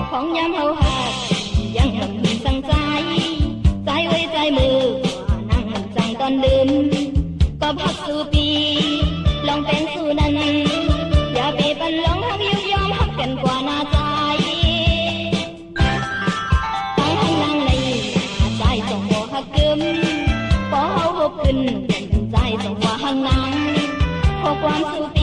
ของยามเฮาหายังหำหินสั่งใจใจไว้ใจมือนั่งจังตอนลืมก็พักสู่ปีลองเป็นสู่นั้นอย่าไปปันลองหักยุบยอมหักกันกว่าหน้าใจตั้งหังนางในใจส่งบ่หักกึมพอเฮาหกขึ้นใจส่งว่าหังนางพอความสู่ปี